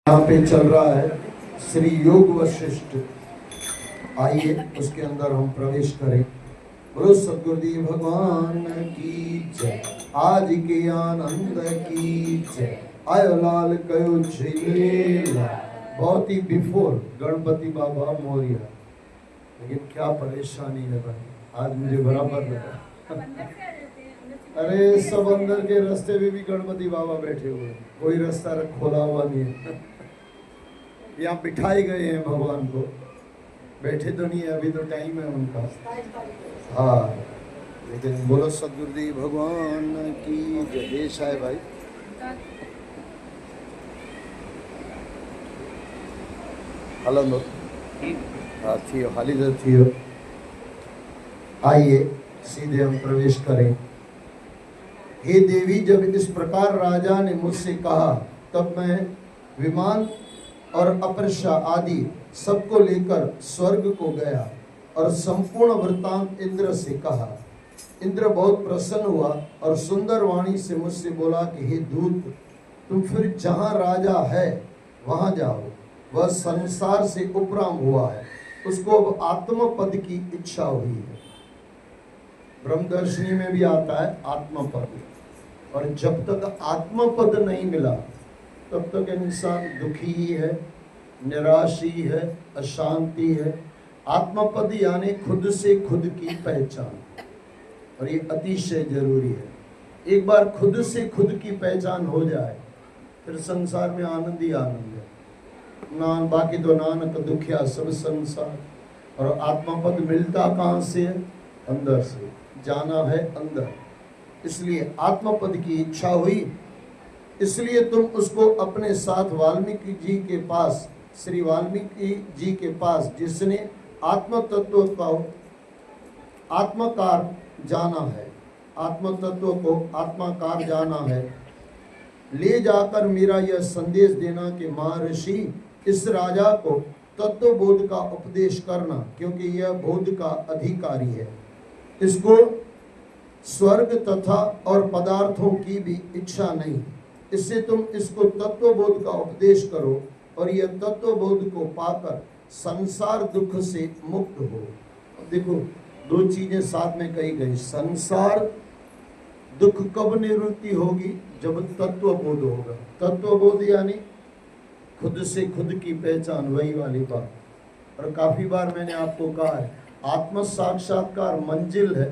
यहाँ पे चल रहा है श्री योग वशिष्ठ। आइए उसके अंदर हम प्रवेश करें। बोलो सद्गुरुदेव भगवान की जय। आज के आनंद की जय। आयो लाल कयो झिलेला। बहुत ही बिफोर गणपति बाबा मोरिया। लेकिन क्या परेशानी है भाई, आज मुझे बराबर लगा। अरे सब अंदर के रास्ते में भी गणपति बाबा बैठे हुए हैं, कोई रास्ता खोला हुआ नहीं है। यहाँ बिठाए गए हैं भगवान को, बैठे तो नहीं है, अभी तो टाइम है उनका। हाँ, लेकिन बोलो सद्गुरुदेव भगवान की जय। देश है भाई। हलो हाँ थियो हाली जो थियो। आइए सीधे हम प्रवेश करें। हे देवी, जब इस प्रकार राजा ने मुझसे कहा तब मैं विमान और अपरशा आदि सबको लेकर स्वर्ग को गया और संपूर्ण वृत्तांत इंद्र से कहा। इंद्र बहुत प्रसन्न हुआ और सुंदर वाणी से मुझसे बोला कि हे दूत, तुम फिर जहाँ राजा है वहाँ जाओ। वह संसार से उपराम हुआ है, उसको अब आत्मपद की इच्छा हुई है। ब्रह्मदर्शनी में भी आता है आत्मपद, और जब तक आत्मपद नहीं मिला तब तक इंसान दुखी ही है, निराश ही है, अशांति है। आत्मपद यानी खुद से खुद की पहचान, और ये अतिशय जरूरी है। एक बार खुद से खुद की पहचान हो जाए फिर संसार में आनंद ही आनंद है। बाकी तो नानक दुखिया सब संसार। और आत्मपद मिलता कहाँ से है? अंदर से। जाना है अंदर, इसलिए आत्मपद की इच्छा हुई। इसलिए तुम उसको अपने साथ वाल्मीकि जी के पास, श्री वाल्मीकि जी के पास, जिसने आत्म तत्व को आत्मकार जाना है, आत्म तत्व को आत्माकार जाना है, ले जाकर मेरा यह संदेश देना कि महर्षि इस राजा को तत्व बोध का उपदेश करना, क्योंकि यह बोध का अधिकारी है। इसको स्वर्ग तथा और पदार्थों की भी इच्छा नहीं। इससे तुम इसको तत्वबोध का उपदेश करो और यह तत्वबोध को पाकर संसार दुख से मुक्त हो। देखो, दो चीजें साथ में कही गई। संसार दुख कब निवृत्ति होगी? जब तत्वबोध होगा। तत्वबोध यानी खुद से खुद की पहचान, वही वाली बात। और काफी बार मैंने आपको कहा है, आत्म साक्षात्कार मंजिल है,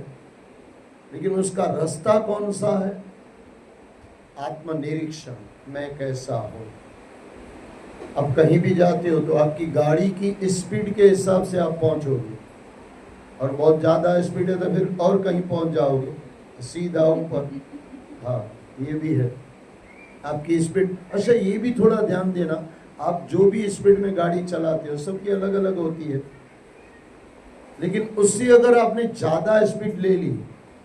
लेकिन उसका रास्ता कौन सा है? आत्मनिरीक्षण, मैं कैसा हूँ। अब कहीं भी जाते हो तो आपकी गाड़ी की स्पीड के हिसाब से आप पहुंचोगे, और बहुत ज़्यादा स्पीड है तो फिर और कहीं पहुंच जाओगे, सीधा ऊपर। हाँ, ये भी है आपकी स्पीड। अच्छा, ये भी थोड़ा ध्यान देना, आप जो भी स्पीड में गाड़ी चलाते हो सबकी अलग अलग होती है, लेकिन उससे अगर आपने ज़्यादा स्पीड ले ली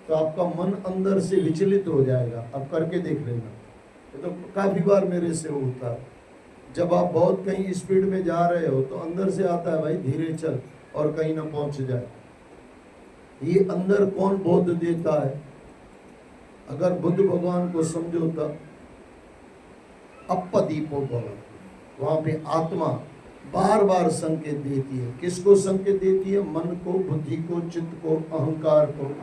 तो आपका मन अंदर से विचलित हो जाएगा। अब करके देख लेना, ये तो काफ़ी बार मेरे से होता है। जब आप बहुत कहीं स्पीड में जा रहे हो तो अंदर से आता है, भाई धीरे चल और कहीं ना पहुंच जाए। ये अंदर कौन बोध देता है? अगर बुद्ध भगवान को समझो तब अपदीपो भव, वहाँ पे आत्मा बार बार संकेत देती है। किसको संकेत देती है? मन को, बुद्धि को, चित्त को, अहंकार को।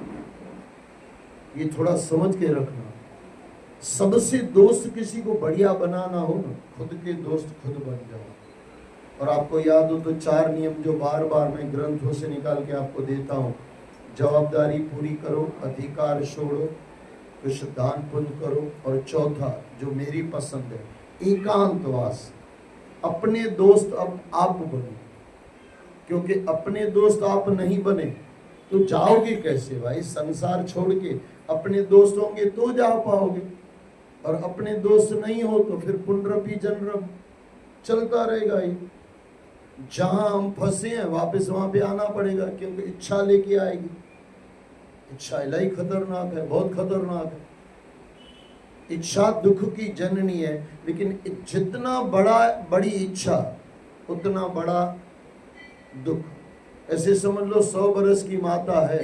ये थोड़ा समझ के रखना। सबसे दोस्त किसी को बढ़िया बनाना हो ना, खुद के दोस्त खुद बन जाओ। और आपको याद हो तो 4 नियम जो बार बार मैं ग्रंथों से निकाल के आपको देता हूँ। जवाबदारी पूरी करो, अधिकार छोड़ो, कुछ दान पुण्य करो, और चौथा जो मेरी पसंद है, एकांतवास। अपने दोस्त अब आप बनो, क्योंकि अपने दोस्त आप नहीं बने तो जाओगे कैसे भाई? संसार छोड़ के अपने दोस्त होंगे तो जा पाओगे, और अपने दोस्त नहीं हो तो फिर पुनरपि जनरम चलता रहेगा ही। जहां हम फंसे हैं वापस वहां पे आना पड़ेगा, क्योंकि इच्छा लेके आएगी। इच्छा इलाही खतरनाक है, बहुत खतरनाक है। इच्छा दुख की जननी है, लेकिन जितना बड़ी इच्छा उतना बड़ा दुख। ऐसे समझ लो 100 बरस की माता है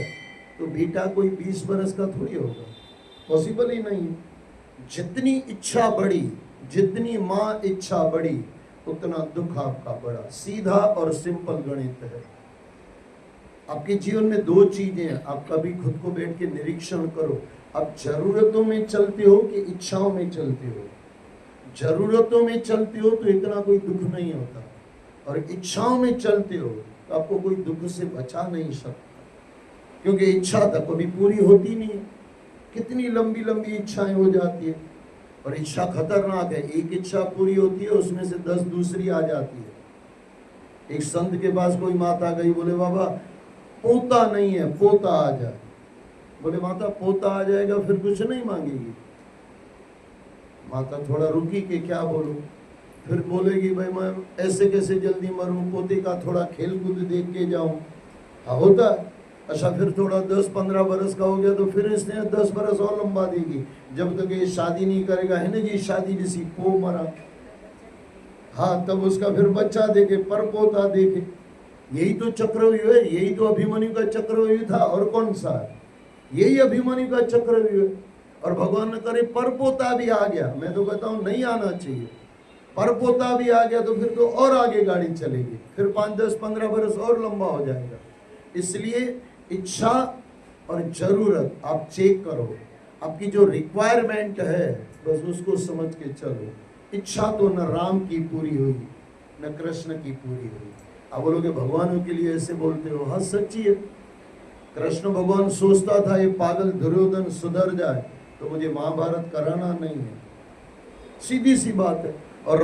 तो बेटा कोई 20 बरस का थोड़ी होगा, पॉसिबल ही नहीं। जितनी इच्छा बड़ी, जितनी माँ इच्छा बड़ी, उतना दुख आपका बड़ा। सीधा और सिंपल गणित है। आपके जीवन में दो चीजें हैं, आप कभी खुद को बैठ के निरीक्षण करो। आप जरूरतों में चलते हो कि इच्छाओं में चलते हो? जरूरतों में चलते हो तो इतना कोई दुख नहीं होता, और इच्छाओं में चलते हो तो आपको कोई दुख से बचा नहीं सकता, क्योंकि इच्छा तो कभी पूरी होती नहीं है। कितनी लंबी लंबी इच्छाएं हो जाती है, और इच्छा खतरनाक है। एक इच्छा पूरी होती है, उसमें से 10 दूसरी आ जाती है। एक संत के पास कोई माता गई, बोले बाबा पोता नहीं है, पोता आ जाए। बोले माता पोता आ जाएगा फिर कुछ नहीं मांगेगी? माता थोड़ा रुकी कि क्या बोलूं। फिर बोलेगी भाई मैं ऐसे कैसे जल्दी मरूं, पोते का थोड़ा खेल कूद देख के जाऊं। हाँ होता है। अच्छा फिर थोड़ा 10-15 बरस का हो गया तो फिर इसने 10 बरस और लंबा देगी, जब तक ये शादी नहीं करेगा, है ना जी, शादी जिसी पो मरा। हाँ तब उसका फिर बच्चा देखे, पर पोता देखे। यही तो चक्रव्यूह है, यही तो अभिमन्यु का चक्रव्यूह था, और कौन सा है? यही अभिमन्यु का चक्रव्यूह है। और भगवान ने करे परपोता भी आ गया, मैं तो कहता हूं नहीं आना चाहिए। परपोता भी आ गया तो फिर तो और आगे गाड़ी चलेगी, फिर 5-10-15 बरस और लंबा हो जाएगा। इसलिए इच्छा और जरूरत आप चेक करो, आपकी जो रिक्वायरमेंट है बस उसको समझ के चलो। इच्छा तो न राम की पूरी हुई न कृष्ण की पूरी हुई। आप बोलोगे भगवानों के लिए ऐसे बोलते हो? हाँ सच्ची है। कृष्ण भगवान सोचता था ये पागल दुर्योधन सुधर जाए तो मुझे महाभारत कराना नहीं है, सीधी सी बात है। और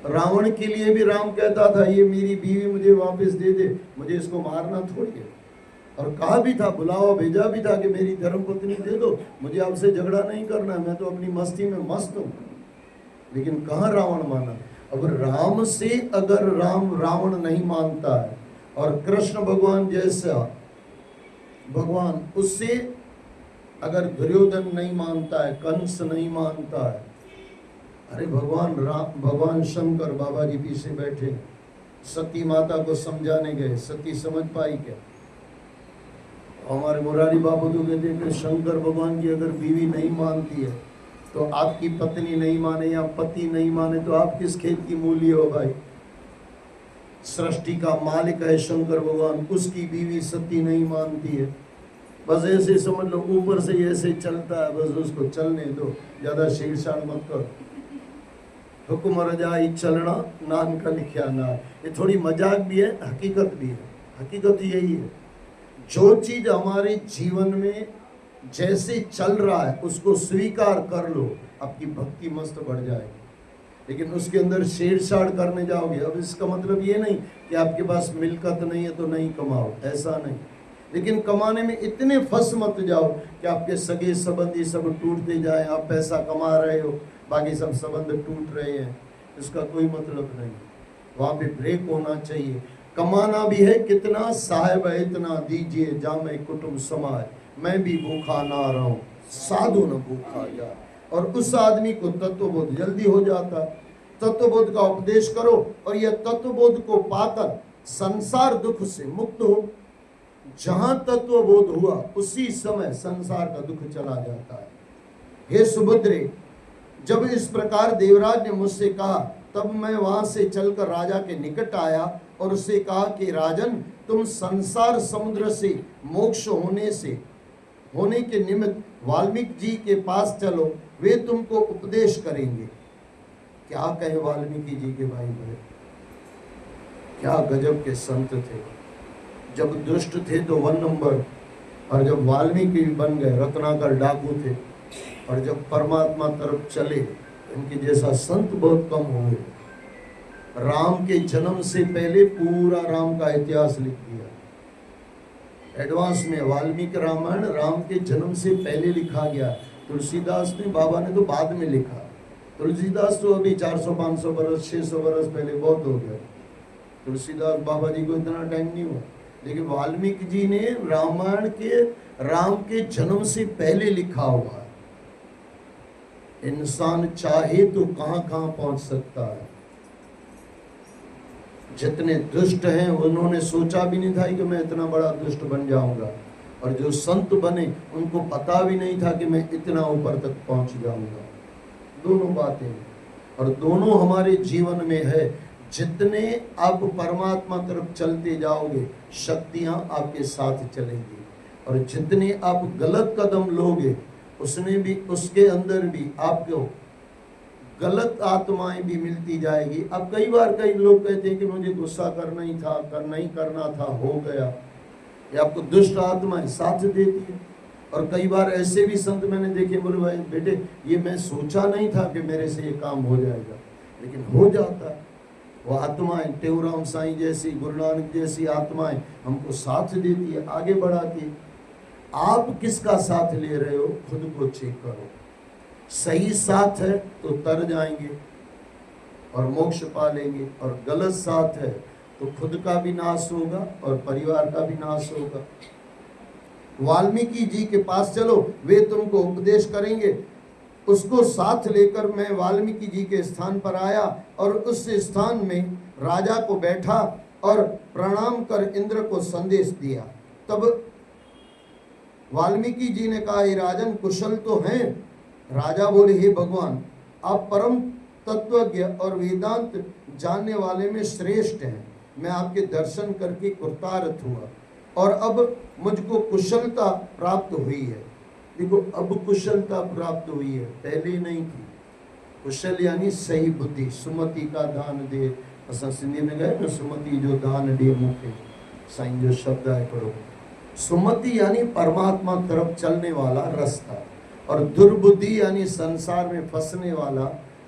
रावण के लिए भी राम कहता था ये मेरी बीवी मुझे वापस दे दे, मुझे इसको मारना थोड़ी है। और कहा भी था, बुलावा भेजा भी था कि मेरी धर्मपत्नी दे दो, मुझे आपसे झगड़ा नहीं करना, मैं तो अपनी मस्ती में मस्त हूँ। लेकिन कहाँ रावण माना। अब राम से अगर रावण नहीं मानता है, और कृष्ण भगवान जैसा भगवान उससे अगर दुर्योधन नहीं मानता है, कंस नहीं मानता है, अरे भगवान शंकर बाबा जी पीछे बैठे, सती माता को समझाने गए, सती समझ पाई क्या? हमारे मुरारी बाबू तो कहते हैं कि शंकर भगवान की अगर बीवी नहीं मानती है तो आपकी पत्नी नहीं माने या पति नहीं माने तो आप किस खेत की मूली हो भाई? सृष्टि का मालिक है शंकर भगवान, उसकी बीवी सती नहीं मानती है। बस ऐसे समझ लो, ऊपर से ऐसे चलता है, बस उसको चलने दो, ज्यादा छेड़छाड़ मत करो। हुक्म रजाई चलना नाम का लिखा ना। ये थोड़ी मजाक भी है, हकीकत भी है। हकीकत यही है, जो चीज हमारे जीवन में जैसे चल रहा है उसको स्वीकार कर लो, आपकी भक्ति मस्त बढ़ जाएगी। लेकिन उसके अंदर छेड़छाड़ करने जाओगे, अब इसका मतलब ये नहीं कि आपके पास मिलकत नहीं है तो नहीं कमाओ, ऐसा नहीं। लेकिन कमाने में इतने फंस मत जाओ कि आपके सगे संबंधी सब टूटते जाए, आप पैसा कमा रहे हो बाकी सब संबंध टूट रहे हैं, इसका कोई मतलब नहीं। वहां पे ब्रेक होना चाहिए। कमाना भी है कितना, साहेब है इतना दीजिए जामे कुटुंब समाए, मैं भी भूखा ना रहूं साधु न भूखा जाए। और उस आदमी को तत्वबोध जल्दी हो जाता है। तत्वबोध का उपदेश करो और यह तत्वबोध को पाकर संसार दुख से मुक्त हो। जहां तत्वबोध हुआ उसी समय संसार का दुख चला जाता है। हे सुभद्रे, जब इस प्रकार देवराज ने मुझसे कहा तब मैं वहां से चलकर राजा के निकट आया और उससे कहा कि राजन, तुम संसार समुद्र से मोक्ष होने के निमित्त वाल्मीकि जी के पास चलो, वे तुमको उपदेश करेंगे। क्या कहे वाल्मीकि जी के भाई बड़े, क्या गजब के संत थे। जब दुष्ट थे तो 1 नंबर, और जब वाल्मीकि बन गए रत्नाकर डाकू थे, और जब परमात्मा तरफ चले इनके जैसा संत बहुत कम हुए। राम के जन्म से पहले पूरा राम का इतिहास लिख दिया एडवांस में। वाल्मीकि रामायण राम के जन्म से पहले लिखा गया। तुलसीदास ने, बाबा ने तो बाद में लिखा। तुलसीदास तो अभी 400-500 बरस 600 बरस पहले बहुत हो गया। तुलसीदास बाबा जी को इतना टाइम नहीं हुआ, लेकिन वाल्मीकि जी ने रामायण के राम के जन्म से पहले लिखा हुआ है। इंसान चाहे तो कहां कहां पहुंच सकता है। जितने दुष्ट हैं उन्होंने सोचा भी नहीं था कि मैं इतना बड़ा दुष्ट बन जाऊंगा, और जो संत बने उनको पता भी नहीं था कि मैं इतना ऊपर तक पहुंच जाऊंगा। दोनों बातें, और दोनों हमारे जीवन में है। जितने आप परमात्मा तरफ चलते जाओगे शक्तियां आपके साथ चलेंगी, और जितने आप गलत कदम लोगे उसके अंदर भी आपको गलत आत्माएं भी मिलती जाएगी। अब कई लोग कहते हैं कि मुझे गुस्सा करना ही करना था, हो गया। ये आपको दुष्ट आत्माएं साथ देती है। और कई बार ऐसे भी संत मैंने देखे, बोले भाई बेटे ये मैं सोचा नहीं था कि मेरे से ये काम हो जाएगा, लेकिन हो जाता है। वो आत्माएं टेऊराम साईं जैसी, गुरु नानक जैसी आत्माएं हमको साथ देती है, आगे बढ़ाती है। आप किसका साथ ले रहे हो, खुद को चेक करो। सही साथ है तो तर जाएंगे और मोक्ष पा लेंगे, और गलत साथ है तो खुद का भी नाश होगा और परिवार का भी नाश होगा। वाल्मीकि जी के पास चलो, वे तुमको उपदेश करेंगे। उसको साथ लेकर मैं वाल्मीकि जी के स्थान पर आया और उस स्थान में राजा को बैठा और प्रणाम कर इंद्र को संदेश दिया। तब वाल्मीकि जी ने कहा, हे राजन कुशल तो हैं? राजा बोले, हे भगवान आप परम तत्वज्ञ और वेदांत जानने वाले में श्रेष्ठ हैं। मैं आपके दर्शन करके कृतार्थ हुआ और अब मुझको कुशलता प्राप्त हुई है। देखो, अब कुशलता प्राप्त हुई है, पहले नहीं थी। कुशल यानी सही बुद्धि। सुमति का दान दे, असा सिंधी में गए ना, सुमति जो दान दे मुखे, साईं जो शब्द है पढ़ो। सुमति यानी परमात्मा तरफ चलने वाला रास्ता, और दुर्बुद्धि यानी संसार में फंसने वाला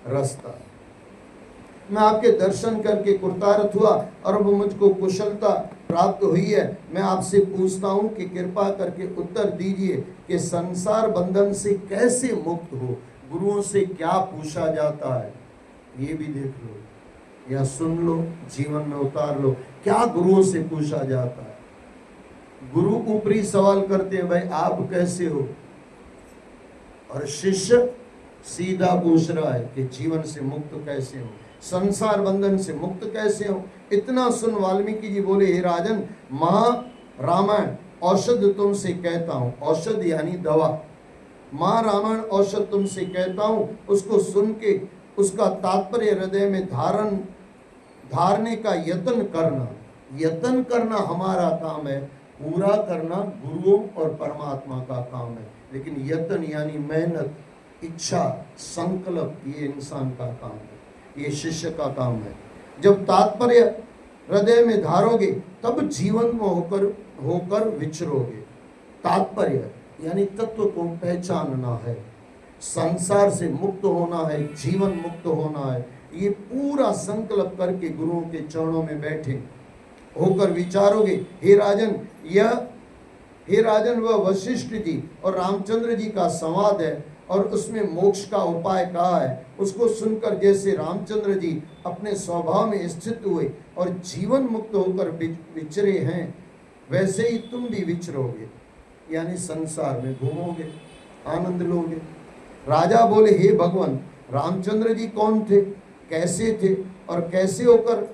रास्ता। मैं आपके दर्शन करके कृतार्थ हुआ और अब मुझको कुशलता प्राप्त हुई है। मैं आपसे पूछता हूँ कि कृपा करके उत्तर दीजिए कि संसार बंधन से कैसे मुक्त हो। गुरुओं से क्या पूछा जाता है, ये भी देख लो या सुन लो, जीवन में उतार लो। क्या गुरुओं से पूछा जाता है? गुरु ऊपरी सवाल करते हैं, भाई आप कैसे हो, और शिष्य सीधा पूछ रहा है कि जीवन से मुक्त कैसे हो, संसार बंधन से मुक्त कैसे हो। इतना सुन वाल्मीकि जी बोले, हे राजन, महा रामायण औषध तुमसे कहता हूँ। औषध यानी दवा। महा रामायण औषध तुमसे कहता हूँ, उसको सुन के उसका तात्पर्य हृदय में धारने का यत्न करना। यत्न करना हमारा काम है, पूरा करना गुरुओं और परमात्मा का काम है। लेकिन यत्न यानी मेहनत, इच्छा, संकल्प, ये इंसान का काम है, ये शिष्य का काम है। जब तात्पर्य हृदय में धारोगे तब जीवन में होकर विचरोगे। तात्पर्य यानी तत्व को पहचानना है, संसार से मुक्त होना है, जीवन मुक्त होना है। ये पूरा संकल्प करके गुरुओं के चरणों में बैठे होकर विचारोगे। हे राजन वह वशिष्ठ जी और रामचंद्र जी का संवाद है और उसमें मोक्ष का उपाय कहा है। उसको सुनकर जैसे रामचंद्र जी अपने स्वभाव में स्थित हुए और जीवन मुक्त होकर विचरे हैं, वैसे ही तुम भी विचरोगे, यानी संसार में घूमोगे, आनंद लोगे। राजा बोले, हे भगवान, रामचंद्र जी कौन थे, कैसे थे और कैसे होकर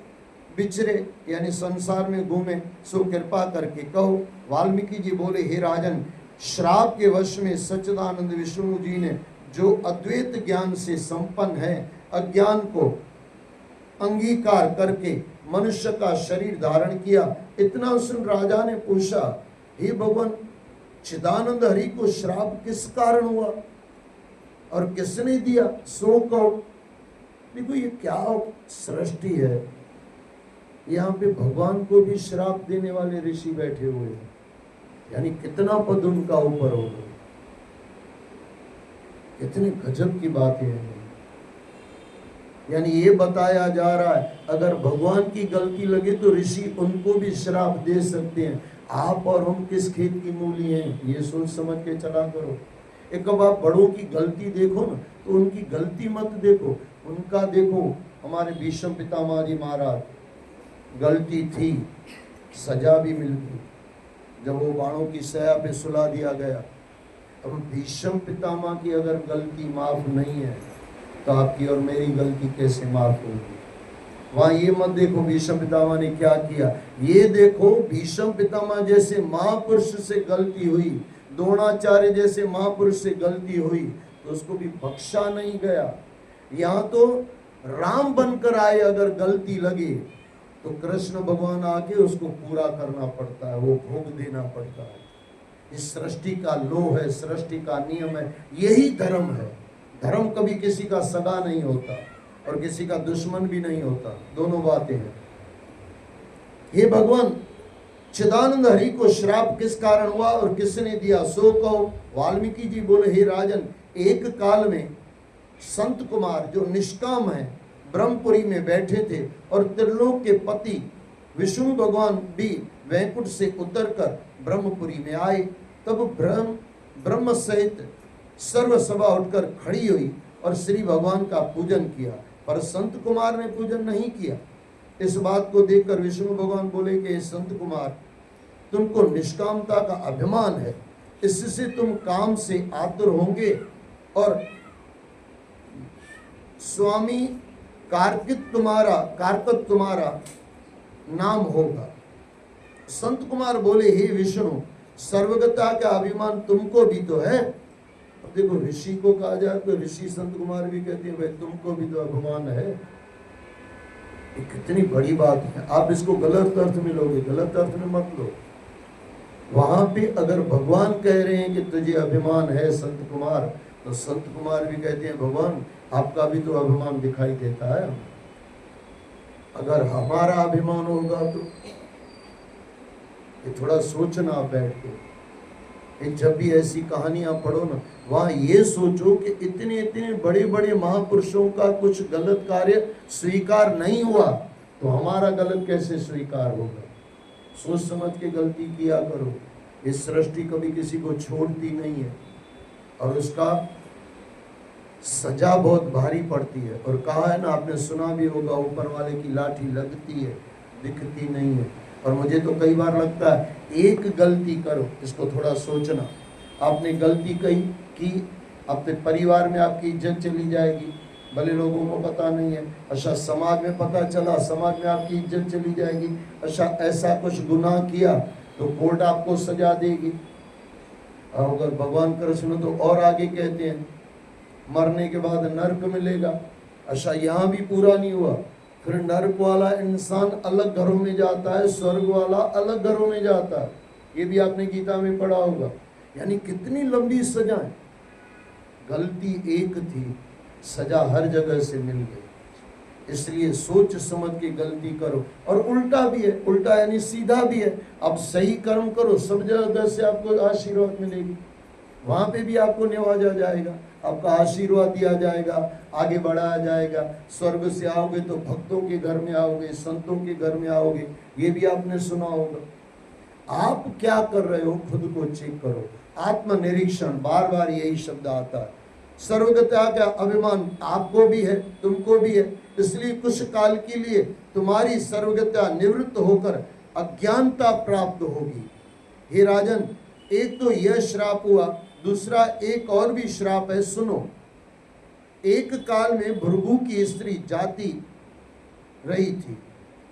विचरे, यानी संसार में घूमे, सो कृपा करके कहो। वाल्मीकि जी बोले, हे राजन, श्राप के वश में सच्चिदानंद विष्णु जी ने जो अद्वैत ज्ञान से संपन्न है, अज्ञान को अंगीकार करके मनुष्य का शरीर धारण किया। इतना सुन राजा ने पूछा, हे भगवान, चिदानंद हरि को श्राप किस कारण हुआ और किसने दिया, सो कहो। देखो, ये क्या सृष्टि है। यहाँ पे भगवान को भी श्राप देने वाले ऋषि बैठे हुए हैं, यानी कितना पद उनका ऊपर होगा। कितनी गजब की बातें हैं। यानी ये बताया जा रहा है, अगर भगवान की गलती लगे तो ऋषि उनको भी श्राप दे सकते हैं। आप और हम किस खेत की मूली हैं, ये सोच समझ के चला करो। एक अब आप बड़ों की गलती देखो ना, तो उनकी गलती मत देखो, उनका देखो। हमारे भीष्म पितामह जी महाराज, गलती थी, सजा भी मिल गई जब वो बाणों की सया पे सुला दिया गया। अब भीष्म पितामह की अगर गलती माफ नहीं है तो आपकी और मेरी गलती कैसे माफ होगी। वहां ये मत देखो भीष्म पितामह ने क्या किया, ये देखो भीष्म पितामह जैसे महापुरुष से गलती हुई, द्रोणाचार्य जैसे महापुरुष से गलती हुई, तो उसको भी बख्शा नहीं गया। यहाँ तो राम बनकर आए, अगर गलती लगे तो कृष्ण भगवान आके उसको पूरा करना पड़ता है, वो भोग देना पड़ता है। इस सृष्टि का लो है, सृष्टि का नियम है, यही धर्म है। धर्म कभी किसी का सगा नहीं होता और किसी का दुश्मन भी नहीं होता, दोनों बातें हैं। हे भगवान, चिदानंद हरि को श्राप किस कारण हुआ और किसने दिया सो कहो। वाल्मीकि जी बोले, हे राजन, एक काल में संत कुमार जो निष्काम है ब्रह्मपुरी में बैठे थे और त्रिलोक के पति विष्णु भगवान भी वैकुंठ से उतरकर ब्रह्मपुरी में आए। तब ब्रह्म सहित सर्व सभा उठकर खड़ी हुई और श्री भगवान का पूजन किया, पर संत कुमार ने पूजन नहीं किया। इस बात को देखकर विष्णु भगवान बोले कि संत कुमार, तुमको निष्कामता का अभिमान है, इससे तुम काम से आतुर होंगे और स्वामी कार्तिक तुम्हारा नाम होगा। संत कुमार बोले, हे विष्णु, सर्वगता का अभिमान तुमको भी तो है। अब देखो, ऋषि को कहा जाए तो ऋषि संत कुमार भी कहते हैं, भाई तुमको भी तो अभिमान है। ये कितनी बड़ी बात है। आप इसको गलत अर्थ में लोगे, गलत अर्थ में मत लो। वहां पे अगर भगवान कह रहे हैं कि तुझे अभिमान है संत कुमार, तो संत कुमार भी कहते हैं, भगवान आपका भी तो अभिमान दिखाई देता है। अगर हमारा अभिमान होगा तो ये थोड़ा सोचना बैठ के। जब भी ऐसी कहानियां पढ़ो ना, वहां ये सोचो कि इतने इतने बड़े बड़े महापुरुषों का कुछ गलत कार्य स्वीकार नहीं हुआ तो हमारा गलत कैसे स्वीकार होगा। सोच समझ के गलती किया करो। इस सृष्टि कभी किसी को छोड़ती नहीं है और उसका सजा बहुत भारी पड़ती है। और कहा है ना, आपने सुना भी होगा, ऊपर वाले की लाठी लगती है, दिखती नहीं है। और मुझे तो कई बार लगता है, एक गलती करो, इसको थोड़ा सोचना। आपने गलती कही कि अपने परिवार में आपकी इज्जत चली जाएगी, भले लोगों को पता नहीं है। अच्छा, समाज में पता चला, समाज में आपकी इज्जत चली जाएगी। अच्छा, ऐसा कुछ गुनाह किया तो कोर्ट आपको सजा देगी। और अगर भगवान कृष्ण तो और आगे कहते हैं, मरने के बाद नरक मिलेगा। अच्छा, यहाँ भी पूरा नहीं हुआ, फिर नरक वाला इंसान अलग घरों में जाता है, स्वर्ग वाला अलग घरों में जाता है। ये भी आपने गीता में पढ़ा होगा। यानी कितनी लंबी सजाएं। गलती एक थी, सजा हर जगह से मिल गई। इसलिए सोच समझ के गलती करो। और उल्टा भी है, उल्टा यानी सीधा भी है। अब सही कर्म करो, सब जगह से आपको आशीर्वाद मिलेगी। वहां पे भी आपको निवाजा जाएगा, आपका आशीर्वाद दिया जाएगा, आगे बढ़ाया जाएगा। स्वर्ग से आओगे तो भक्तों के घर में आओगे, संतों के घर में आओगे। ये भी आपने सुना होगा। आप क्या कर रहे हो, खुद को चेक करो। आत्मनिरीक्षण, बार बार यही शब्द आता है। सर्वगता का अभिमान आपको भी है, तुमको भी है। इसलिए कुछ काल के लिए तुम्हारी सर्वगता निवृत्त होकर अज्ञानता प्राप्त होगी। हे राजन, एक तो यह श्राप हुआ, दूसरा एक और भी श्राप है, सुनो। एक काल में भृगु की स्त्री जाती रही थी,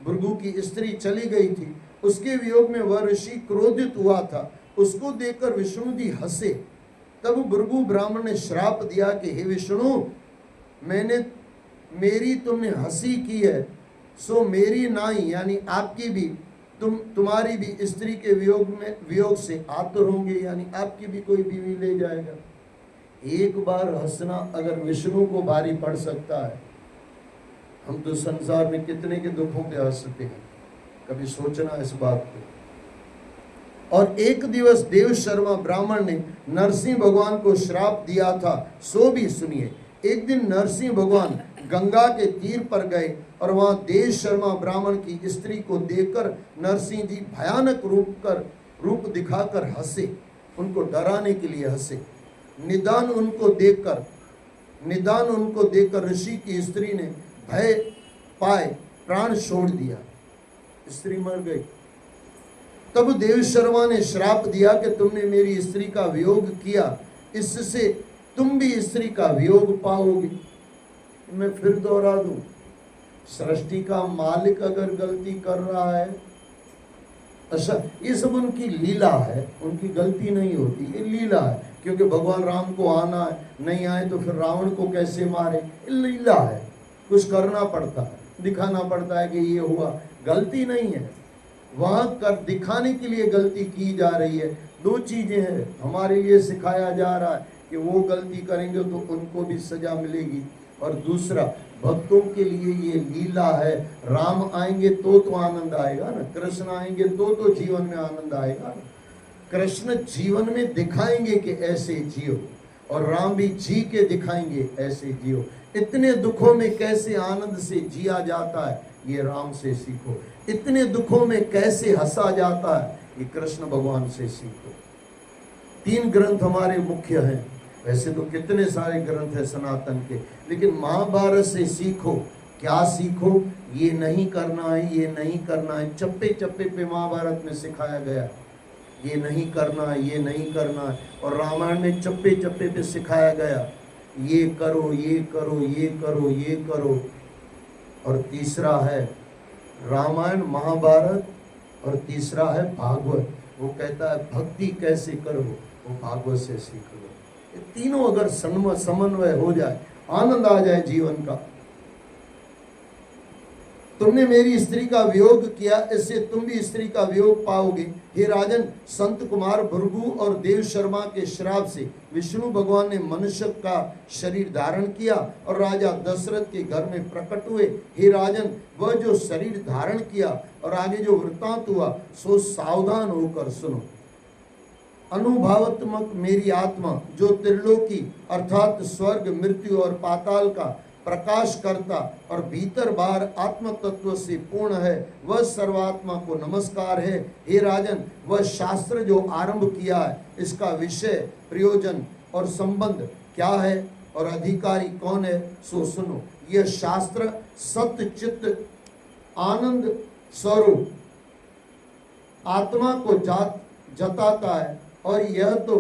भृगु की स्त्री चली गई थी। उसके वियोग में वह ऋषि क्रोधित हुआ था। उसको देखकर विष्णु जी हंसे। तब भृगु ब्राह्मण ने श्राप दिया कि हे विष्णु, मेरी तुमने हंसी की है, सो मेरी नाई यानी आपकी भी, तुम्हारी भी स्त्री के वियोग से आतुर होंगे, यानी आपकी भी कोई बीवी ले जाएगा। एक बार हंसना अगर विष्णु को भारी पड़ सकता है, हम तो संसार में कितने के दुखों पे हंसते हैं। कभी सोचना इस बात को। और एक दिवस देव शर्मा ब्राह्मण ने नरसिंह भगवान को श्राप दिया था, सो भी सुनिए। एक दिन नरसिंह भगवान गंगा के तीर पर गए और वहां देव शर्मा ब्राह्मण की स्त्री को देखकर नरसिंह जी भयानक रूप दिखाकर हंसे, उनको डराने के लिए हंसे। निदान उनको देखकर ऋषि की स्त्री ने भय पाए प्राण छोड़ दिया, स्त्री मर गई। तब देव शर्मा ने श्राप दिया कि तुमने मेरी स्त्री का वियोग किया, इससे तुम भी स्त्री का वियोग पाओगे। मैं फिर दोहरा दूं, सृष्टि का मालिक अगर गलती कर रहा है, अच्छा ये सब उनकी लीला है, उनकी गलती नहीं होती, ये लीला है। क्योंकि भगवान राम को आना है, नहीं आए तो फिर रावण को कैसे मारे, ये लीला है, कुछ करना पड़ता है, दिखाना पड़ता है कि ये हुआ। गलती नहीं है, वहां कर दिखाने के लिए गलती की जा रही है। दो चीजें हैं, हमारे लिए सिखाया जा रहा है कि वो गलती करेंगे तो उनको भी सजा मिलेगी, और दूसरा भक्तों के लिए ये लीला है। राम आएंगे तो आनंद आएगा ना, कृष्ण आएंगे तो जीवन में आनंद आएगा ना। कृष्ण जीवन में दिखाएंगे कि ऐसे जियो, और राम भी जी के दिखाएंगे ऐसे जियो। इतने दुखों में कैसे आनंद से जिया जाता है, ये राम से सीखो। इतने दुखों में कैसे हंसा जाता है, ये कृष्ण भगवान से सीखो। 3 ग्रंथ हमारे मुख्य हैं, वैसे तो कितने सारे ग्रंथ हैं सनातन के, लेकिन महाभारत से सीखो। क्या सीखो? ये नहीं करना है, ये नहीं करना है। चप्पे चप्पे पे महाभारत में सिखाया गया, ये नहीं करना है, ये नहीं करना है। और रामायण में चप्पे चप्पे पे सिखाया गया, ये करो, ये करो, ये करो, ये करो। और तीसरा है रामायण महाभारत, और तीसरा है भागवत। वो कहता है भक्ति कैसे करो, वो भागवत से सीख लो। ये तीनों अगर समन्वय हो जाए, आनंद आ जाए जीवन का। तुमने मेरी स्त्री का वियोग किया, इससे तुम भी स्त्री का वियोग पाओगे। हे राजन, संत कुमार भृगु और देव शर्मा के श्राप से विष्णु भगवान ने मनुष्य का शरीर धारण किया और राजा दशरथ के घर में प्रकट हुए। हे राजन, वह जो शरीर धारण किया और आगे जो वृत्तांत हुआ, सो सावधान होकर सुनो। अनुभवात्मक मेरी आत्मा, जो त्रिलोकी अर्थात स्वर्ग, मृत्यु और पाताल का प्रकाश करता और भीतर बाहर आत्म तत्व से पूर्ण है, वह सर्वात्मा को नमस्कार है। हे राजन, वह शास्त्र जो आरंभ किया है, इसका विषय, प्रयोजन और संबंध क्या है और अधिकारी कौन है, सो सुनो। यह शास्त्र सत्य चित्त आनंद स्वरूप आत्मा को जताता है, और यह तो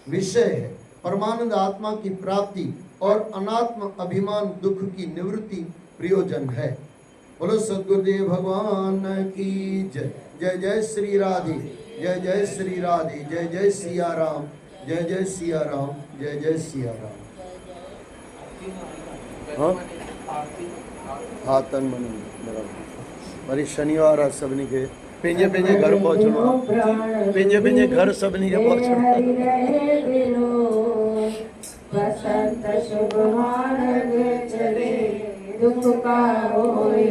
विषय है परमानंद आत्मा की प्राप्ति और अनात्म अभिमान दुख की निवृत्ति प्रयोजन है। बोलो सद्गुरुदेव भगवान की जय। जय जय श्री राधे, जय जय श्री राधे, जय जय सिया राम, जय जय सिया राम, जय जय सिया राम। हाँ हाँ, तन मन बराबर। वरी शनिवार आ सबनी के पेंजे पेंजे घर पहुंचना, पेंजे पेंजे घर सबनी के पहुंचना। बसंत शुभ मार्ग चले, दुख का होए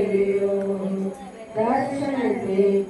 दर्शन दे